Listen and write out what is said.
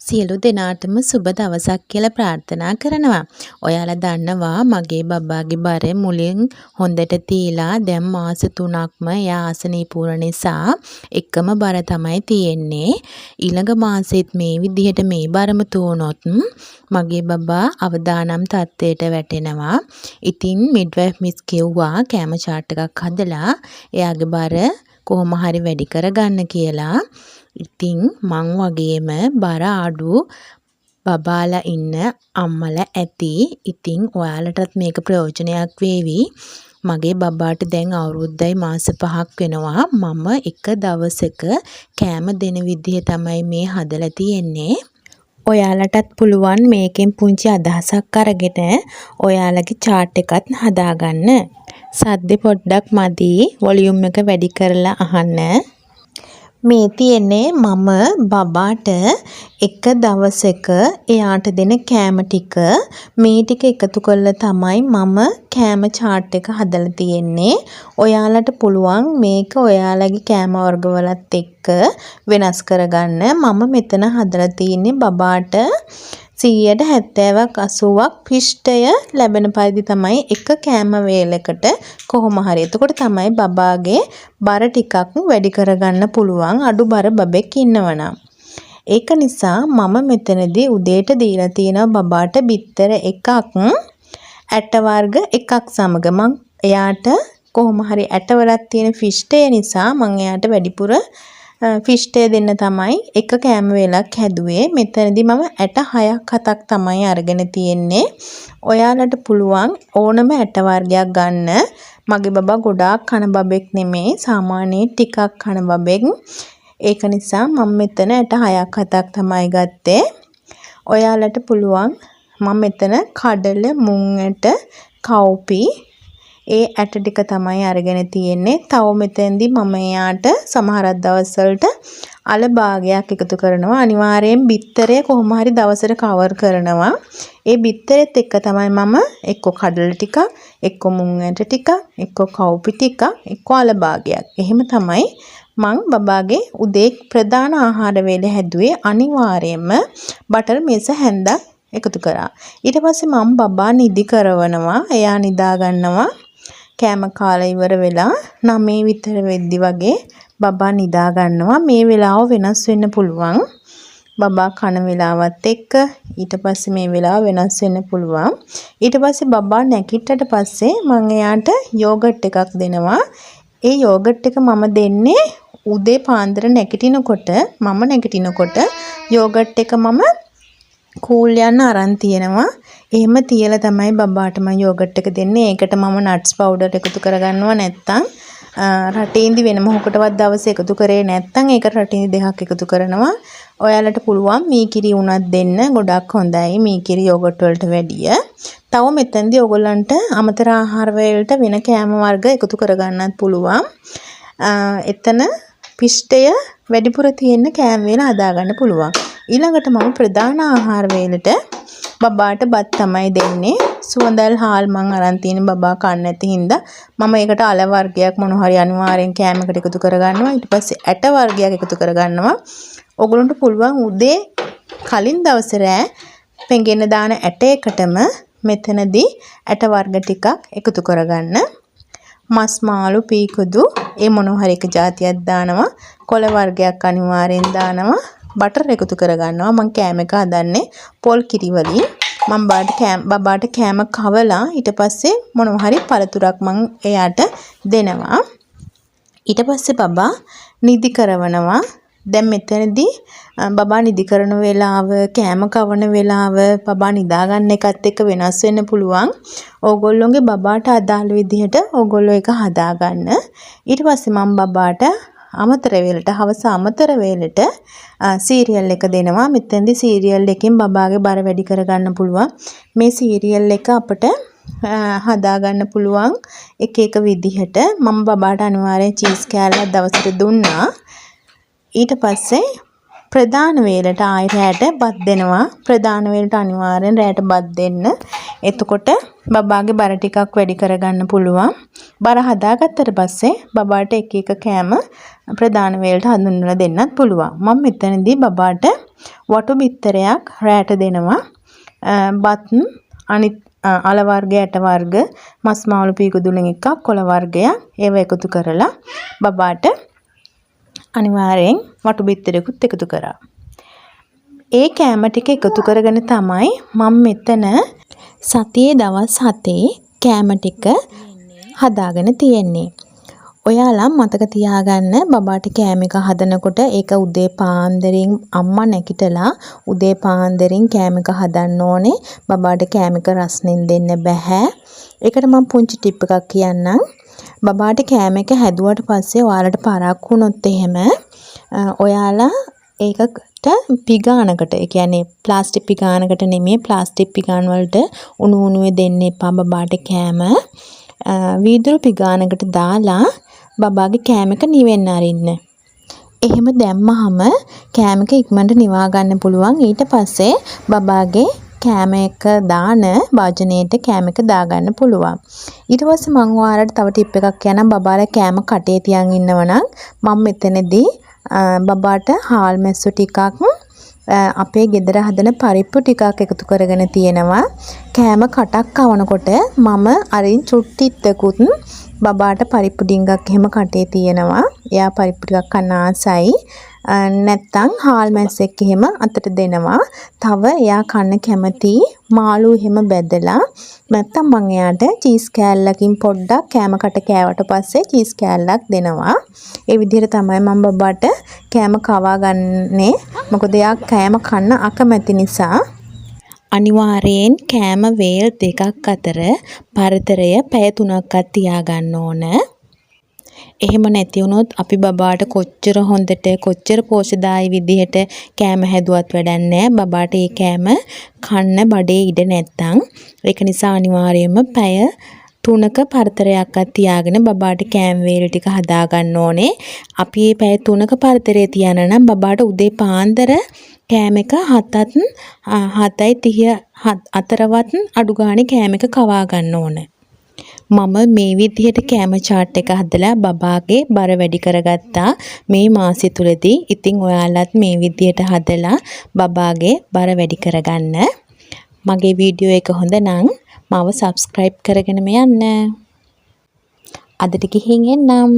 සියලු දෙනාටම සුබ දවසක් කියලා ප්‍රාර්ථනා කරනවා. ඔයාලා දන්නවා මගේ බබාගේ බර මුලින් හොඳට තියලා දැන් මාස 3ක්ම එයා ආසනීප නිසා එකම බර තමයි තියෙන්නේ. ඊළඟ මාසෙත් මේ විදිහට මේ බරම තුනොත් මගේ බබා අවදානම් තත්ත්වයට වැටෙනවා. ඉතින් මිඩ්වයිෆ් මිස් කිව්වා කැම චාට් එකක් හදලා එයාගේ බර කොහොම හරි වැඩි කරගන්න කියලා. ඉතින් මං වගේම බර අඩු බබාලා ඉන්න අම්මලා ඇති. ඉතින් ඔයාලටත් මේක ප්‍රයෝජනයක් වේවි. මගේ බබාට දැන් අවුරුද්දයි මාස 5ක් වෙනවා. මම එක දවසක කෑම දෙන විදිහ තමයි මේ හදලා තියෙන්නේ. ඔයාලටත් පුළුවන් මේකෙන් පුංචි අදහසක් අරගෙන ඔයාලගේ chart එකත් හදාගන්න. සද්ද පොඩ්ඩක් මදි. වොලියුම් එක වැඩි කරලා අහන්න. මේ තියෙන්නේ මම බබාට එක දවසක එයාට දෙන කෑම ටික. මේ ටික එකතු කරලා තමයි මම කෑම chart එක හදලා තියෙන්නේ. ඔයාලට පුළුවන් මේක ඔයාලගේ කෑම වර්ගවලත් එක්ක වෙනස් කරගන්න. මම මෙතන හදලා තියෙන්නේ බබාට 70ක් 80ක් පිෂ්ඨය ලැබෙන පරිදි තමයි එක කෑම වේලකට කොහොම හරි. එතකොට තමයි බබාගේ බර ටිකක් වැඩි කරගන්න පුළුවන් අඩු බර බබෙක් ඉන්නවනම්. ඒක නිසා මම මෙතනදී උදේට දීලා තියෙනවා බබාට බිත්තර එකක් ඇට වර්ග එකක් සමග. මං එයාට කොහොම හරි ඇටවලක් තියෙන ෆිෂ්ඨය නිසා මං එයාට වැඩිපුර ෆිෂ්ඨය දෙන්න තමයි එක කෑම වේලක් හැදුවේ. මෙතනදී මම ඇට 6ක් 7ක් තමයි අරගෙන තියෙන්නේ. ඔයාලට පුළුවන් ඕනම ඇට වර්ගයක් ගන්න. මගේ බබා ගොඩාක් කන බබෙක් නෙමෙයි. සාමාන්‍යයෙන් ටිකක් කන බබෙක්. ඒක නිසා මම මෙතන ඇට 6ක් 7ක් තමයි ගත්තේ. ඔයාලට පුළුවන් මම මෙතන කඩල මුං ඇට කව්පි ඒ ඇට ටික තමයි අරගෙන තියෙන්නේ. තව මෙතෙන්දී මම එයාට සමහරක් දවස්වලට අල භාගයක් එකතු කරනවා. අනිවාර්යෙන් බිත්තරය කොහොම හරි දවසට කවර් කරනවා. ඒ බිත්තරෙත් එක්ක තමයි මම එක්ක කඩල ටිකක්, එක්ක මුං ඇට ටිකක්, එක්ක කව්පි ටිකක්, එක්ක අල භාගයක්. එහෙම තමයි මං බබාගේ උදේ ප්‍රධාන ආහාර වේල හැදුවේ. අනිවාර්යයෙන්ම බටර් මේස හැන්දක් එකතු කරා. ඊට පස්සේ මම බබා නිදි කරවනවා. එයා නිදා ගන්නවා. කෑම කාලා ඉවර වෙලා 9 විතර වෙද්දි වගේ බබා නිදා ගන්නවා. මේ වෙලාව වෙනස් වෙන්න පුළුවන්. බබා කන වෙලාවත් එක්ක ඊට පස්සේ මේ වෙලාව වෙනස් වෙන්න පුළුවන්. ඊට පස්සේ බබා නැගිට්ටට පස්සේ මම එයාට යෝගට් එකක් දෙනවා. ඒ යෝගට් එක මම දෙන්නේ උදේ පාන්දර නැගිටිනකොට යෝගට් එක මම කූල් යන්න අරන් තියෙනවා. එහෙම තියලා තමයි බබාට මම යෝගට් එක දෙන්නේ. ඒකට මම නට්ස් පවුඩර් එකතු කරගන්නවා. නැත්තම් රටින්දි වෙන මොකකටවත් දවසේ එකතු කරේ නැත්තම් ඒකට රටින්දි දෙකක් එකතු කරනවා. ඔයාලට පුළුවන් මීකිරි උනත් දෙන්න. ගොඩක් හොඳයි මීකිරි යෝගට් වලට වැඩිය. තව මෙතනදී ඔයගොල්ලන්ට අමතර ආහාර වලට වෙන කෑම වර්ග එකතු කරගන්නත් පුළුවන්. එතන පිෂ්ඨය වැඩිපුර තියෙන කෑම වේල හදාගන්න පුළුවන්. ඊළඟට මම ප්‍රධාන ආහාර වේලට බබාට බත් තමයි දෙන්නේ. සුවඳල් හාල් මං අරන් තියෙන බබා කන්න නැති හින්දා මම ඒකට අල වර්ගයක් මොන හරි අනිවාර්යෙන් කෑමකට එකතු කරගන්නවා. ඊට පස්සේ ඇට වර්ගයක් එකතු කරගන්නවා. ඔයගොල්ලන්ට පුළුවන් උදේ කලින් දවසේ රෑ පෙඟෙන්න දාන ඇටයකටම මෙතනදී ඇට වර්ග ටිකක් එකතු කරගන්න. මස් මාළු පීකුදු ඒ මොන හරි එක જાතියක් දානවා. කොළ වර්ගයක් අනිවාර්යෙන් දානවා. බටර් එකතු කරගන්නවා. මම කෑම එක හදන්නේ පොල් කිරි වලින්. මම බබාට කෑම කවලා ඊට පස්සේ මොනවා හරි පළතුරක් මම එයාට දෙනවා. ඊට පස්සේ බබා නිදි කරවනවා. දැන් මෙතනදී බබා නිදි කරන වෙලාව, කෑම කවන වෙලාව, බබා නිදා ගන්න එකත් එක්ක වෙනස් වෙන්න පුළුවන්. ඕගොල්ලෝගේ බබාට අදාළ විදිහට ඕගොල්ලෝ එක හදාගන්න. ඊට පස්සේ මම බබාට අමතර වේලට හවස අමතර වේලට සීරියල් එක දෙනවා. මෙතෙන්දී සීරියල් එකෙන් බබාගේ බර වැඩි කරගන්න පුළුවන්. මේ සීරියල් එක අපිට හදාගන්න පුළුවන් එක එක විදිහට. මම බබාට අනිවාර්යෙන් චීස් කෑල්ලක් දවසට දුන්නා. ඊට පස්සේ ප්‍රධාන වේලට ආයෙ රැට බත් දෙනවා. ප්‍රධාන වේලට අනිවාර්යෙන් රැට බත් දෙන්න. එතකොට බබාගේ බර ටිකක් වැඩි කරගන්න පුළුවන්. බර හදාගත්තට පස්සේ බබාට එක එක කෑම ප්‍රධාන වේලට හඳුන්වලා දෙන්නත් පුළුවන්. මම මෙතනදී බබාට වටු බිත්තරයක් රැට දෙනවා. බත් අනිත් අල වර්ග ඇට වර්ග මස් මාළු පීකුදුලෙන් එකක් කොළ වර්ගයක් ඒව එකතු කරලා බබාට අනිවාර්යෙන් වටු බිත්තරයකුත් එකතු කරා. ඒ කෑම ටික එකතු කරගෙන තමයි මම මෙතන සතියේ දවස් 7 කෑම ටික හදාගෙන තියෙන්නේ. ඔයාලා මතක තියාගන්න බබාට කෑම එක හදනකොට ඒක උදේ පාන්දරින් අම්මා නැගිටලා උදේ පාන්දරින් කෑම එක හදන්න ඕනේ. බබාට කෑම එක රස්නෙන් දෙන්න බෑ. ඒකට මම පුංචි ටිප් එකක් කියන්නම්. බබාට කෑම එක හැදුවට පස්සේ ඔයාලට පරක් වුණොත් එහෙම ඔයාලා ඒකට පිගානකට ඒ කියන්නේ ප්ලාස්ටික් පිගානකට නෙමෙයි ප්ලාස්ටික් පිගාන වලට උණු උණුවේ දෙන්න එපා බබාට කෑම. වීදුරු පිගානකට දාලා බබාගේ කෑම එක නිවෙන්න අරින්න. එහෙම දැම්මහම කෑම එක ඉක්මනට නිවා ගන්න පුළුවන්. ඊට පස්සේ බබාගේ කෑම එක දාන භාජනයේට කෑම එක දාගන්න පුළුවන්. ඊට පස්සේ මම ඔයාලට තව ටිප් එකක් කියන්නම්. බබාලා කෑම කටේ තියන් ඉන්නවනම් මම මෙතනදී බබාට හාල් මැස්සු ටිකක් අපේ ගෙදර හදන පරිප්පු ටිකක් එකතු කරගෙන තියෙනවා. කෑම කටක් කවනකොට මම අරින් චුට්ටිත්තකුත් බබාට පරිප්පු ඩිංගක් එහෙම කටේ තියෙනවා. එයා පරිප්පු ටිකක් කන්න ආසයි. නැත්තම් හාල් මැස්සෙක් එහෙම අතට දෙනවා. තව එයා කන්න කැමති මාළු එහෙම බෙදලා නැත්තම් මම එයාට චීස් කෑල්ලකින් පොඩ්ඩක් කෑම කට කෑවට පස්සේ චීස් කෑල්ලක් දෙනවා. ඒ විදිහට තමයි මම බබාට කෑම කවා ගන්නේ. මොකද එයා කෑම කන්න අකමැති නිසා. අනිවාර්යෙන් කෑම වේල් දෙකක් අතර පරතරය පැය 3ක්වත් තියාගන්න ඕන. එහෙම නැති වුණොත් අපි බබාට කොච්චර හොඳට කොච්චර පෝෂදායී විදිහට කෑම හැදුවත් වැඩක් නැහැ. බබාට ඒ කෑම කන්න බඩේ ඉඩ නැත්තම් ඒක නිසා අනිවාර්යයෙන්ම පැය 3ක පරතරයක්වත් තියාගෙන බබාට කෑම වේල ටික හදා ගන්න ඕනේ. අපි මේ පැය 3ක පරතරය තියන නම් බබාට උදේ පාන්දර කෑම එක 7:30 අතරවත් අඩු ගානේ කෑම එක කවා ගන්න ඕනේ. මම මේ විදිහට කෑම chart එක හදලා බබාගේ බර වැඩි කරගත්තා මේ මාසෙ තුලදී. ඉතින් ඔයාලත් මේ විදිහට හදලා බබාගේ බර වැඩි කරගන්න. මගේ වීඩියෝ එක හොඳ නම් මාව subscribe කරගෙනම යන්න. අදට ගිහින් එන්නම්.